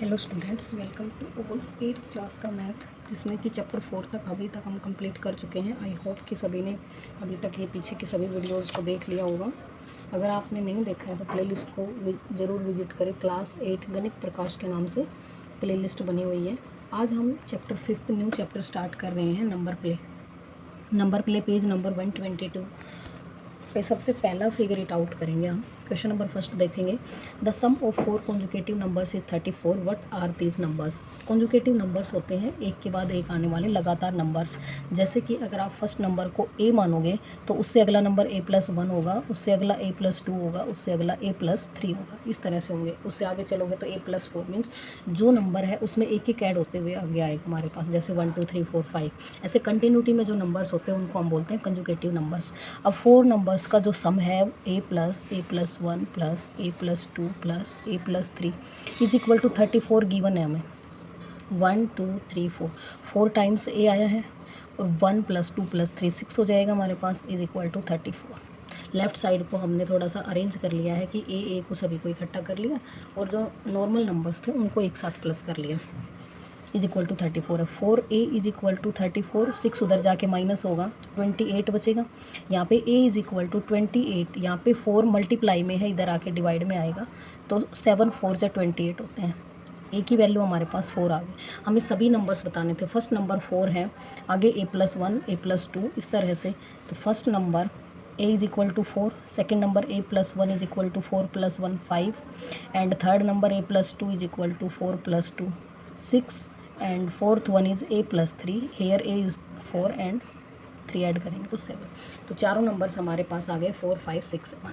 Hello students, welcome to all 8th class का math, जिसमें कि चैप्टर 4 तक अभी तक हम कंप्लीट कर चुके हैं। आई होप कि सभी ने अभी तक ये पीछे की सभी वीडियोस को देख लिया होगा। अगर आपने नहीं देखा है तो प्लेलिस्ट को ज़रूर विजिट करें। क्लास 8 गणित प्रकाश के नाम से प्लेलिस्ट बनी हुई है। आज हम चैप्टर 5 न्यू चैप्टर स्टार्ट कर रहे हैं, नंबर प्ले पेज नंबर 122 पे सबसे पहला फिगर इट आउट करेंगे हम। क्वेश्चन नंबर फर्स्ट देखेंगे। The sum of 4 consecutive numbers is 34। What are these numbers? Consecutive numbers होते हैं एक के बाद एक आने वाले लगातार नंबर्स। जैसे कि अगर आप फर्स्ट नंबर को ए मानोगे तो उससे अगला नंबर a+1 होगा, उससे अगला a+2 होगा, उससे अगला a+3 होगा। इस तरह से होंगे। उससे आगे चलोगे तो a+4 मीन्स जो नंबर है उसमें एक एक ऐड होते हुए आगे आएगा हमारे पास। जैसे 1 2 3 4 5 ऐसे कंटिन्यूटी में जो नंबर्स होते हैं उनको हम बोलते हैं कंजुकेटिव नंबर्स। अब 4 नंबर्स का जो सम है a+1 plus a+2 plus a+3 is equal to 34 given है हमें। 1 2 3 4 टाइम्स a आया है और 1 + 2 + 3 6 हो जाएगा हमारे पास, is equal to 34। Left side को हमने थोड़ा सा अरेंज कर लिया है कि ए को सभी को इकट्ठा कर लिया और जो नॉर्मल नंबर्स थे उनको एक साथ प्लस कर लिया। इज इक्वल टू 34 है। 4a इज इक्वल टू 34, 6 उधर जाके माइनस होगा, 28 बचेगा। यहाँ पे a इज इक्वल टू 28, यहाँ पे 4 मल्टीप्लाई में है, इधर आके डिवाइड में आएगा तो 7 4 जा 28 होते हैं। a की वैल्यू हमारे पास 4 आ गई। हमें सभी नंबर्स बताने थे। फर्स्ट नंबर 4 है, आगे a+1 a+2 इस तरह से। तो first number a is equal to 4, second number a+1 is equal to 4 + 1 5 and third number a+2 is equal to 4 + 2 6 and fourth one is a+3। Here a is 4 and 3 add करेंगे तो 7। तो चारों numbers हमारे पास आ गए 4 5 6 7।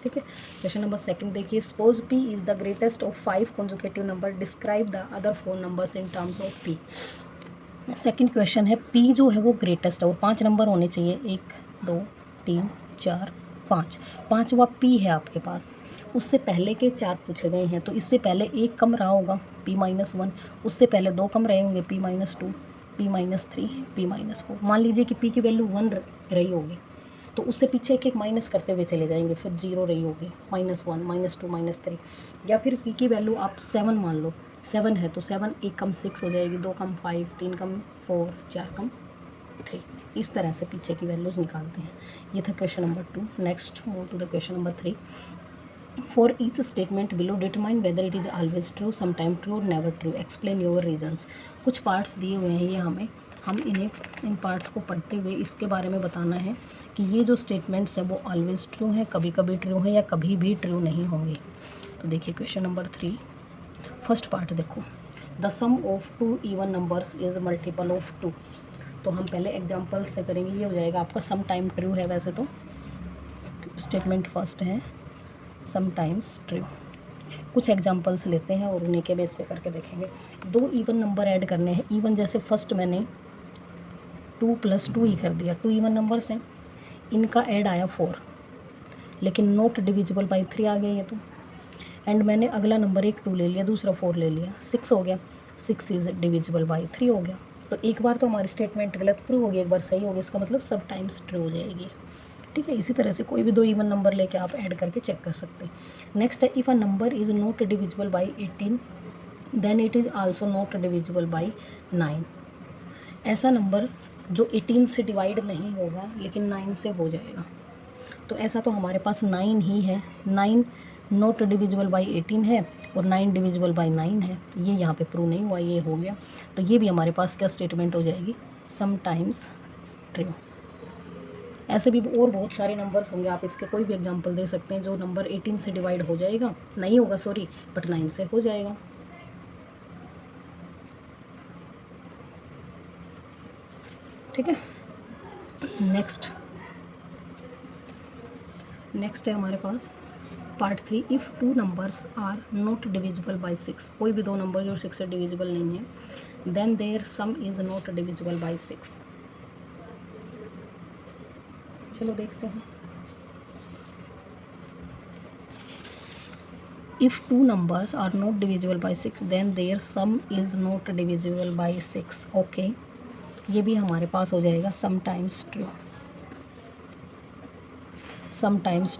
ठीक है। क्वेश्चन नंबर सेकंड देखिए। Suppose p is the greatest of 5 conjugative number, describe the other 4 numbers in terms of p। Second question है, p जो है वो ग्रेटेस्ट है और 5 नंबर होने चाहिए, 1 2 3 4 5। पाँचवा p है आपके पास। उससे पहले के 4 पूछे गए हैं तो इससे पहले एक कम रहा होगा p-1, उससे पहले 2 कम रहे होंगे p-2 p-3 p-4। मान लीजिए कि p की वैल्यू 1 रही होगी तो उससे पीछे एक एक माइनस करते हुए चले जाएंगे, फिर 0 रही होगी, -1 -2 -3। या फिर p की वैल्यू आप 7 मान लो, 7 है तो 7 1 कम 6 हो जाएगी, 2 कम 5 3 कम 4 4 कम 3। इस तरह से पीछे की वैल्यूज़ निकालते हैं। ये था question number 2। Next move to the question number 3। For each statement below determine whether it is always true, sometime true और never true, explain your reasons. कुछ पार्ट्स दिए हुए हैं ये हमें, हम इन पार्ट्स को पढ़ते हुए इसके बारे में बताना है कि ये जो स्टेटमेंट्स हैं वो ऑलवेज ट्रू हैं, कभी कभी ट्रू हैं या कभी भी ट्रू नहीं होंगे। तो देखिए क्वेश्चन नंबर 3 फर्स्ट पार्ट देखो। The sum of 2 even numbers is multiple of 2। तो हम पहले एग्जाम्पल से करेंगे। ये हो जाएगा आपका सम टाइम ट्रू है, वैसे तो स्टेटमेंट फर्स्ट है समटाइम्स ट्रू। कुछ एग्जांपल्स लेते हैं और उन्हीं के बेस पे करके देखेंगे। 2 इवन नंबर ऐड करने हैं। इवन जैसे फर्स्ट मैंने 2 + 2 ही कर दिया, 2 इवन नंबर्स हैं, इनका ऐड आया 4, लेकिन नॉट डिविजिबल बाई 3 आ गया ये तो। एंड मैंने अगला नंबर एक 2 ले लिया, दूसरा 4 ले लिया, 6 हो गया, 6 इज़ डिविजिबल बाई 3 हो गया। तो एक बार तो हमारी स्टेटमेंट गलत प्रूव होगी, एक बार सही होगी, इसका मतलब सब टाइम्स ट्रू हो जाएगी। ठीक है। इसी तरह से कोई भी 2 इवन नंबर लेके आप ऐड करके चेक कर सकते हैं। नेक्स्ट है, if a number is not divisible by 18 then it is also not divisible by 9। ऐसा नंबर जो 18 से डिवाइड नहीं होगा लेकिन 9 से हो जाएगा। तो ऐसा तो हमारे पास 9 ही है। 9 नॉट डिविजिबल बाई 18 है और 9 डिविजिबल बाई 9 है। ये यहाँ पे प्रूव नहीं हुआ, ये हो गया। तो ये भी हमारे पास क्या स्टेटमेंट हो जाएगी, समटाइम्स ट्रू। ऐसे भी और बहुत सारे नंबर्स होंगे, आप इसके कोई भी एग्जांपल दे सकते हैं जो नंबर 18 से डिवाइड हो जाएगा, नहीं होगा सॉरी, बट 9 से हो जाएगा। ठीक है। नेक्स्ट है हमारे पास part 3। If 2 numbers are not divisible by 6, कोई भी 2 नंबर जो 6 से डिविजिबल नहीं है, then their sum is not divisible by 6। चलो देखते हैं। If 2 numbers are not divisible by 6 then their sum is not divisible by 6। Okay, ये भी हमारे पास हो जाएगा समटाइम्स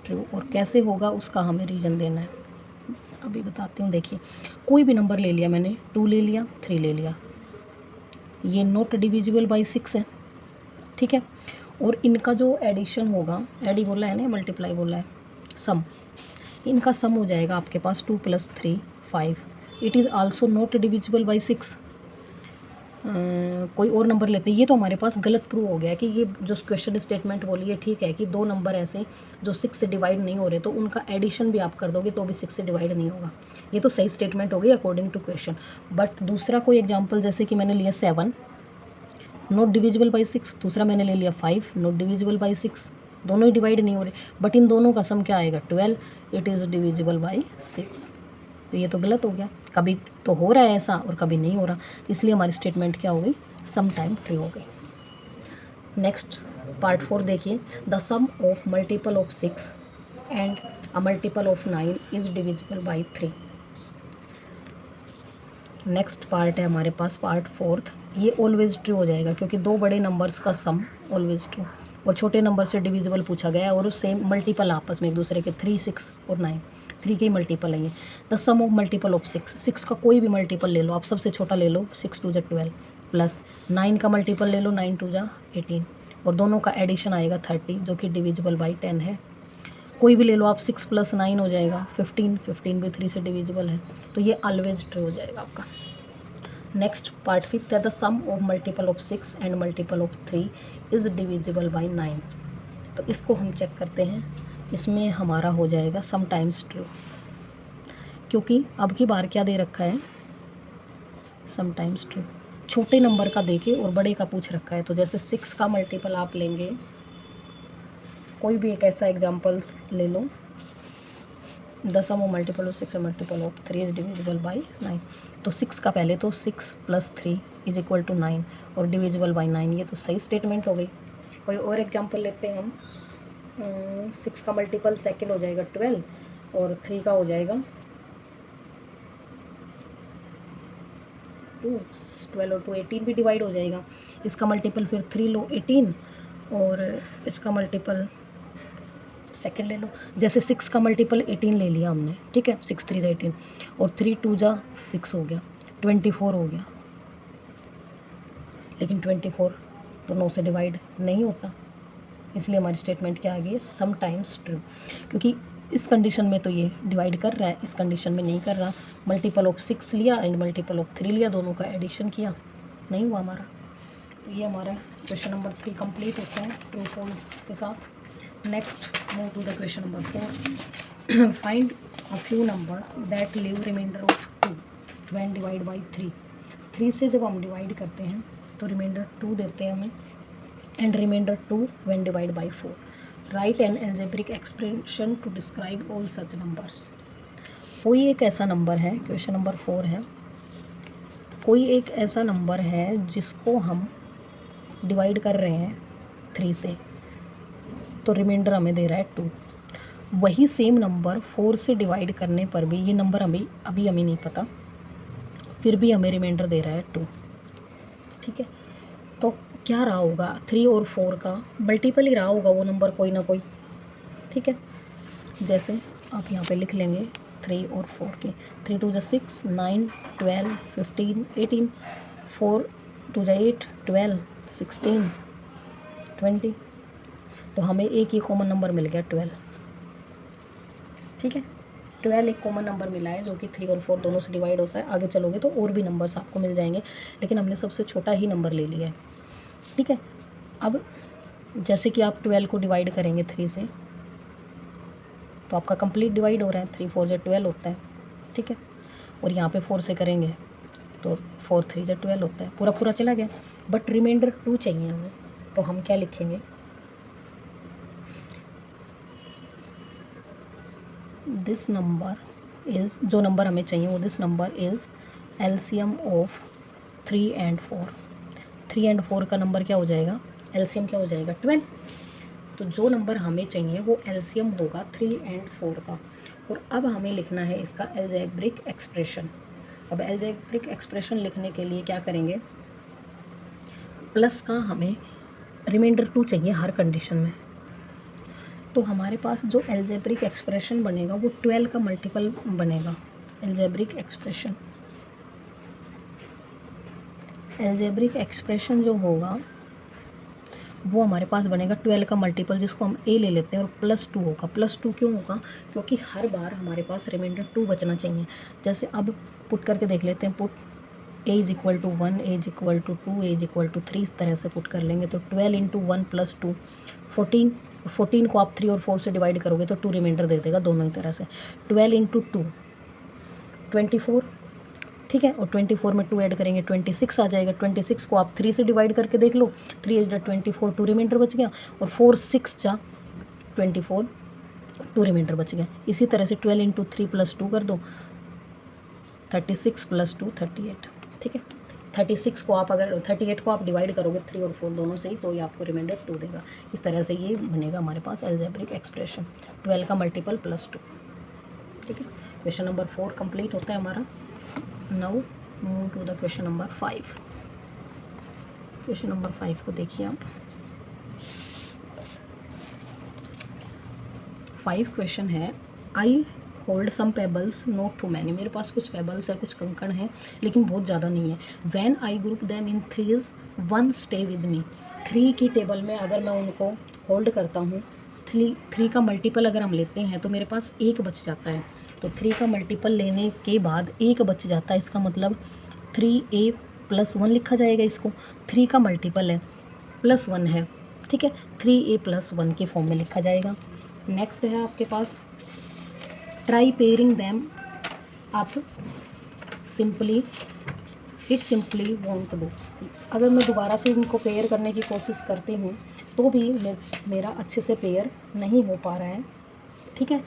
ट्रू। और कैसे होगा उसका हमें रीज़न देना है। अभी बताती हूँ। देखिए कोई भी नंबर ले लिया मैंने, 2 ले लिया, 3 ले लिया, ये नॉट डिविजिबल बाई 6 है, ठीक है। और इनका जो एडिशन होगा, एडी बोला है ना, मल्टीप्लाई बोला है, सम, इनका सम हो जाएगा आपके पास 2 + 3 5। It is also not divisible by 6। कोई और नंबर लेते हैं, ये तो हमारे पास गलत प्रूव हो गया कि ये जो क्वेश्चन स्टेटमेंट बोली है ठीक है कि 2 नंबर ऐसे जो 6 से डिवाइड नहीं हो रहे, तो उनका एडिशन भी आप कर दोगे तो भी 6 से डिवाइड नहीं होगा। ये तो सही स्टेटमेंट हो गई अकॉर्डिंग टू क्वेश्चन। बट दूसरा कोई एग्जाम्पल, जैसे कि मैंने लिया 7 नॉट डिविजिबल बाई 6, दूसरा मैंने ले लिया 5 नॉट डिविजिबल बाई 6, दोनों ही डिवाइड नहीं हो रहे, बट इन दोनों का सम क्या आएगा 12, इट इज़ डिविजिबल बाई 6। तो ये तो गलत हो गया, कभी तो हो रहा है ऐसा और कभी नहीं हो रहा, इसलिए हमारी स्टेटमेंट क्या हो गई, सम टाइम ट्रू हो गई। नेक्स्ट पार्ट 4 देखिए, the sum of multiple of 6 and a multiple of 9 is divisible by 3। Next part है हमारे पास पार्ट 4, ये ऑलवेज ट्रू हो जाएगा क्योंकि 2 बड़े नंबर्स का सम ऑलवेज ट्रू, और छोटे नंबर से डिविजिबल पूछा गया है और सेम मल्टीपल आपस में एक दूसरे के 3 6 और 9, 3 के ही मल्टीपल है ये। The sum of multiple of 6 का कोई भी मल्टीपल ले लो आप, सबसे छोटा ले लो, 6 2 12 प्लस 9 का मल्टीपल ले लो, 9 2 18, और दोनों का एडिशन आएगा 30 जो कि डिविजिबल बाई 10 है। कोई भी ले लो आप, 6 + 9 हो जाएगा 15, 15 भी 3 से डिविजिबल है, तो ये ऑलवेज ट्रू हो जाएगा आपका। नेक्स्ट पार्ट 5 है, the sum of multiple of 6 and multiple of 3 is divisible by 9। तो इसको हम चेक करते हैं, इसमें हमारा हो जाएगा सम टाइम्स ट्रू, क्योंकि अब की बार क्या दे रखा है, सम टाइम्स ट्रू, छोटे नंबर का देके और बड़े का पूछ रखा है। तो जैसे 6 का मल्टीपल आप लेंगे, कोई भी एक ऐसा एग्जांपल्स ले लो, the sum of multiple of 6 multiple of 3 is divisible by 9। तो 6 का पहले तो 6 + 3 = 9 और डिविजिबल बाई 9, ये तो सही स्टेटमेंट हो गई। कोई और एग्जांपल लेते हैं हम, 6 का मल्टीपल सेकंड हो जाएगा 12 और 3 का हो जाएगा 2, 12 और 2 18 भी डिवाइड हो जाएगा। इसका मल्टीपल फिर 3 लो 18, और इसका मल्टीपल सेकंड ले लो। जैसे 6 का मल्टीपल 18 ले लिया हमने, ठीक है, 6 3 18 और 3 2 6 हो गया, 24 हो गया। लेकिन 24 तो 9 से डिवाइड नहीं होता, इसलिए हमारी स्टेटमेंट क्या आ गई है, सम टाइम्स ट्रू, क्योंकि इस कंडीशन में तो ये डिवाइड कर रहा है, इस कंडीशन में नहीं कर रहा। मल्टीपल ऑफ 6 लिया एंड मल्टीपल ऑफ 3 लिया, दोनों का एडिशन किया, नहीं हुआ हमारा। तो ये हमारा क्वेश्चन नंबर 3 कंप्लीट होता है ट्रू फॉल्स के साथ। Next move to the question number 4, find a few numbers that leave remainder of 2 when divide by 3। 3 से जब हम डिवाइड करते हैं तो रिमाइंडर 2 देते हैं हमें, and remainder 2 when divide by 4। Write an algebraic expression to describe all such numbers. कोई एक ऐसा नंबर है, क्वेश्चन नंबर 4 है, कोई एक ऐसा नंबर है जिसको हम डिवाइड कर रहे हैं 3 से, तो रिमाइंडर हमें दे रहा है 2। वही सेम नंबर 4 से डिवाइड करने पर भी, ये नंबर अभी हमें नहीं पता, फिर भी हमें रिमाइंडर दे रहा है 2, ठीक है। तो क्या रहा होगा, 3 और 4 का मल्टीपल ही रहा होगा वो नंबर कोई ना कोई, ठीक है। जैसे आप यहाँ पे लिख लेंगे 3 और 4 के, 3 2 6 9 12 15 18, 4 2 8 12 16 20, तो हमें एक ही कॉमन नंबर मिल गया 12, ठीक है। 12 एक कॉमन नंबर मिला है जो कि 3 और 4 दोनों से डिवाइड होता है। आगे चलोगे तो और भी नंबर्स आपको मिल जाएंगे, लेकिन हमने सबसे छोटा ही नंबर ले लिया है, ठीक है। अब जैसे कि आप 12 को डिवाइड करेंगे 3 से, तो आपका कंप्लीट डिवाइड हो रहा है, 3 4 12 होता है, ठीक है। और यहाँ पे 4 से करेंगे तो 4 3 12 होता है, पूरा पूरा चला गया। बट रिमाइंडर 2 चाहिए हमें, तो हम क्या लिखेंगे, दिस नंबर इज़, जो नंबर हमें चाहिए वो this number is LCM of 3 and 4। 3 and 4 का नंबर क्या हो जाएगा, एलसीएम क्या हो जाएगा 12। तो जो नंबर हमें चाहिए वो एलसीएम होगा 3 and 4 का। और अब हमें लिखना है इसका अलजेब्रिक एक्सप्रेशन। अब अलजेब्रिक एक्सप्रेशन लिखने के लिए क्या करेंगे, प्लस का हमें रिमाइंडर 2 चाहिए हर कंडीशन में। तो हमारे पास जो अलजेब्रिक एक्सप्रेशन बनेगा वो 12 का मल्टीपल बनेगा, एल्जेब्रिक एक्सप्रेशन जो होगा वो हमारे पास बनेगा 12 का मल्टीपल, जिसको हम a ले लेते हैं, और +2 होगा। +2 क्यों होगा? क्योंकि हर बार हमारे पास रिमाइंडर 2 बचना चाहिए। जैसे अब पुट करके देख लेते हैं, पुट a = 1, a = 2, a = 3, इस तरह से पुट कर लेंगे। तो 12 × 1 + 2 14 को आप 3 और 4 से डिवाइड करोगे तो 2 रिमाइंडर दे देगा दोनों ही तरह से। 12 × 2 24, ठीक है, और 24 में 2 ऐड करेंगे 26 आ जाएगा। 26 को आप 3 से डिवाइड करके देख लो, 3 × 24 2 रिमाइंडर बच गया, और 4 6 × 24 2 रिमाइंडर बच गया। इसी तरह से 12 × 3 + 2 कर दो, 36 + 2 38, ठीक है। 36 को आप अगर 38 को आप डिवाइड करोगे 3 और 4 दोनों से ही, तो ये आपको रिमाइंडर 2 देगा। इस तरह से ये बनेगा हमारे पास एल्जेब्रिक एक्सप्रेशन, 12 का मल्टीपल +2, ठीक है। क्वेश्चन नंबर 4 कंप्लीट होता है हमारा। Now move to the question number 5। Question number 5 को देखिए आप। 5 क्वेश्चन है, I hold some pebbles not too many. मेरे पास कुछ पेबल्स है, कुछ कंकड़ हैं, लेकिन बहुत ज़्यादा नहीं है। When I group them in threes 1 stay with me. 3 की टेबल में अगर मैं उनको होल्ड करता हूँ, 3 का मल्टीपल अगर हम लेते हैं तो मेरे पास 1 बच जाता है। तो 3 का मल्टीपल लेने के बाद 1 बच जाता है, इसका मतलब 3a + 1 लिखा जाएगा इसको। 3 का मल्टीपल है, +1 है, ठीक है, 3a + 1 के फॉर्म में लिखा जाएगा। नेक्स्ट है आपके पास ट्राई पेयरिंग दैम। आप सिंपली वॉन्ट टू डू। अगर मैं दोबारा से इनको पेयर करने की कोशिश करती हूँ तो भी मेरा अच्छे से पेयर नहीं हो पा रहा है, ठीक है।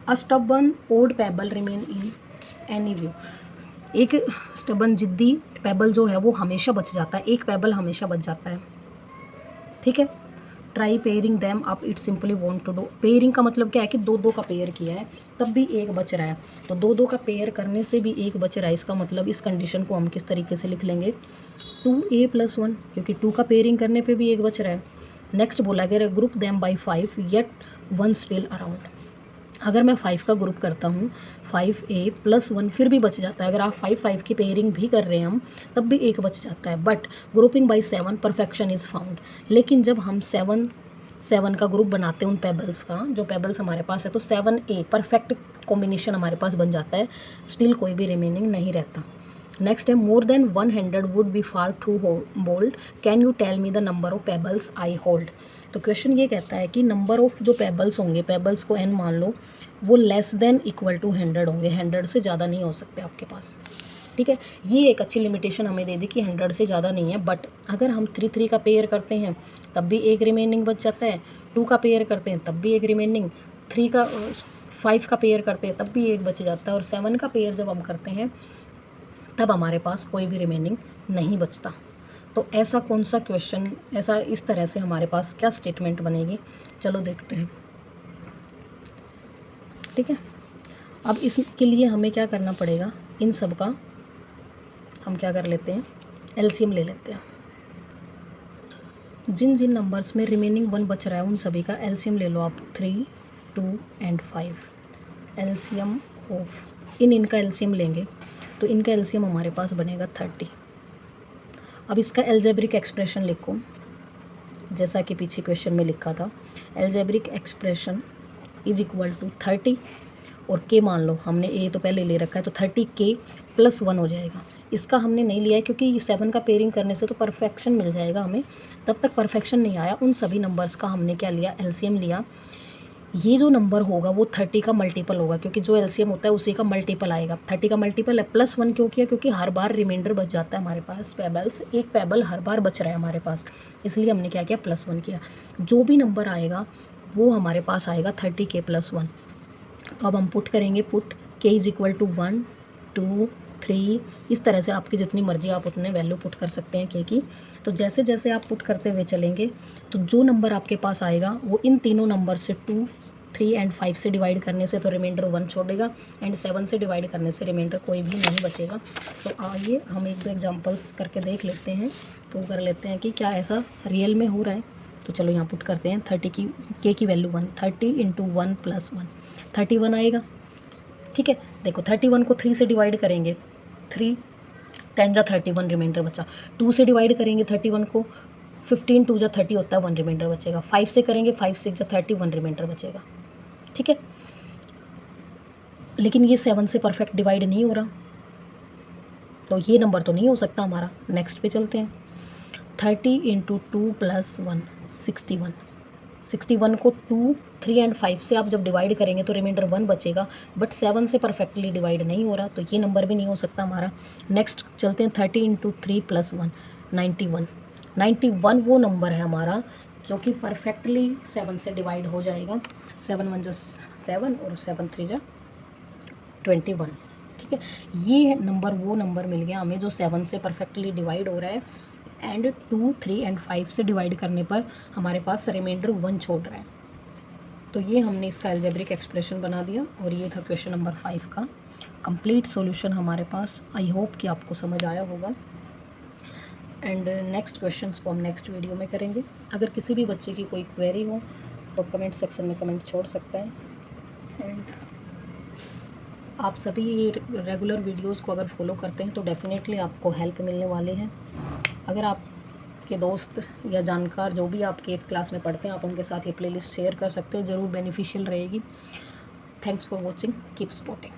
A stubborn old pebble remain in any view. एक स्टबर्न जिद्दी पेबल जो है वो हमेशा बच जाता है, एक पेबल हमेशा बच जाता है, ठीक है। Try pairing them up, it simply won't to do. Pairing का मतलब क्या है कि 2-2 का पेयर किया है तब भी 1 बच रहा है, तो 2-2 का पेयर करने से भी 1 बच रहा है। इसका मतलब इस कंडीशन को हम किस तरीके से लिख लेंगे, 2a + 1, क्योंकि 2 का पेयरिंग करने पे भी 1 बच रहा है। नेक्स्ट बोला गया group them by 5 yet 1 still around. अगर मैं 5 का ग्रुप करता हूँ, 5a + 1 फिर भी बच जाता है। अगर आप 5 की पेयरिंग भी कर रहे हैं हम, तब भी 1 बच जाता है। But grouping by 7 perfection is found. लेकिन जब हम 7 का ग्रुप बनाते हैं उन पेबल्स का, जो पेबल्स हमारे पास है, तो 7a परफेक्ट कॉम्बिनेशन हमारे पास बन जाता है, स्टिल कोई भी रिमेनिंग नहीं रहता। नेक्स्ट है more than 100 would be far too bold, can you tell me the number of pebbles I hold. तो क्वेश्चन ये कहता है कि नंबर ऑफ जो पेबल्स होंगे, पेबल्स को n मान लो, वो लेस देन इक्वल टू 100 होंगे, 100 से ज़्यादा नहीं हो सकते आपके पास, ठीक है। ये एक अच्छी लिमिटेशन हमें दे दी कि 100 से ज़्यादा नहीं है। बट अगर हम 3 का पेयर करते हैं तब भी 1 रिमेनिंग बच जाता है, 2 का पेयर करते हैं तब भी 1 रिमेनिंग, 5 का पेयर करते हैं तब भी 1 बच जाता है, और 7 का पेयर जब हम करते हैं तब हमारे पास कोई भी रिमेनिंग नहीं बचता। तो ऐसा कौन सा क्वेश्चन, ऐसा इस तरह से हमारे पास क्या स्टेटमेंट बनेगी, चलो देखते हैं, ठीक है। अब इसके लिए हमें क्या करना पड़ेगा, इन सब का हम क्या कर लेते हैं, एलसीएम ले लेते हैं। जिन जिन नंबर्स में रिमेनिंग 1 बच रहा है उन सभी का एलसीएम ले लो आप। 3, 2 एंड 5 एलसीएम ऑफ इनका एलसीएम लेंगे तो इनका एलसीएम हमारे पास बनेगा 30। अब इसका एल्जेब्रिक एक्सप्रेशन लिखो, जैसा कि पीछे क्वेश्चन में लिखा था। Algebraic expression is equal to 30 और के मान लो, हमने ए तो पहले ले रखा है, तो 30k + 1 हो जाएगा। इसका हमने नहीं लिया है क्योंकि 7 का पेयरिंग करने से तो परफेक्शन मिल जाएगा हमें, तब तक परफेक्शन नहीं आया। उन सभी नंबर्स का हमने क्या लिया, एलसीएम लिया। ये जो नंबर होगा वो 30 का मल्टीपल होगा, क्योंकि जो एलसीएम होता है उसी का मल्टीपल आएगा। 30 का मल्टीपल है, +1 क्यों किया, क्योंकि हर बार रिमाइंडर बच जाता है हमारे पास, पेबल्स, एक पेबल हर बार बच रहा है हमारे पास, इसलिए हमने क्या किया, +1 किया। जो भी नंबर आएगा वो हमारे पास आएगा 30k + 1। तो अब हम पुट करेंगे, पुट k = 1, 2, 3, इस तरह से आपकी जितनी मर्जी आप उतने वैल्यू पुट कर सकते हैं k की। तो जैसे जैसे आप पुट करते हुए चलेंगे तो जो नंबर आपके पास आएगा वो इन तीनों नंबर से 2, 3 एंड 5 से डिवाइड करने से तो रिमाइंडर 1 छोड़ेगा, एंड 7 से डिवाइड करने से रिमाइंडर कोई भी नहीं बचेगा। तो आइए हम 1-2 एग्जांपल्स करके देख लेते हैं, प्रूव कर लेते हैं कि क्या ऐसा रियल में हो रहा है। तो चलो यहाँ पुट करते हैं। 30 की k की वैल्यू 1, 30 × 1 + 1, 31 आएगा। ठीक है, देखो 31 को 3 से डिवाइड करेंगे, 3 10 जा 31 रिमाइंडर बचा। 2 से डिवाइड करेंगे 31 को, 15 2 जा 30 होता है, 1 रिमाइंडर बचेगा। 5 से करेंगे 5 6 जा 31 रिमाइंडर बचेगा। ठीक है, लेकिन ये 7 से परफेक्ट डिवाइड नहीं हो रहा, तो ये नंबर तो नहीं हो सकता हमारा। नेक्स्ट पे चलते हैं। 30 × 2 + 1 61। 61 को 2 3 एंड 5 से आप जब डिवाइड करेंगे तो रिमाइंडर 1 बचेगा, बट 7 से परफेक्टली डिवाइड नहीं हो रहा, तो ये नंबर भी नहीं हो सकता हमारा। नेक्स्ट चलते हैं। 30 × 3 + 1 91। 91 वो नंबर है हमारा जो कि परफेक्टली 7 से डिवाइड हो जाएगा। 7 1 जा 7 और 7 3 जा 21। ठीक है, ये नंबर वो नंबर मिल गया हमें जो 7 से परफेक्टली डिवाइड हो रहा है, एंड 2 3 एंड 5 से डिवाइड करने पर हमारे पास रिमाइंडर 1 छोड़ रहा है। तो ये हमने इसका अलजेब्रिक एक्सप्रेशन बना दिया, और ये था क्वेश्चन नंबर 5 का कंप्लीट सॉल्यूशन हमारे पास। आई होप कि आपको समझ आया होगा, एंड नेक्स्ट क्वेश्चंस को हम नेक्स्ट वीडियो में करेंगे। अगर किसी भी बच्चे की कोई क्वेरी हो तो कमेंट सेक्शन में कमेंट छोड़ सकता है, एंड आप सभी ये रेगुलर वीडियोस को अगर फॉलो करते हैं तो डेफिनेटली आपको हेल्प मिलने वाले हैं। अगर आपके दोस्त या जानकार जो भी आपके 8th क्लास में पढ़ते हैं, आप उनके साथ ये प्लेलिस्ट शेयर कर सकते हैं, ज़रूर बेनिफिशियल रहेगी। Thanks for watching, keep supporting.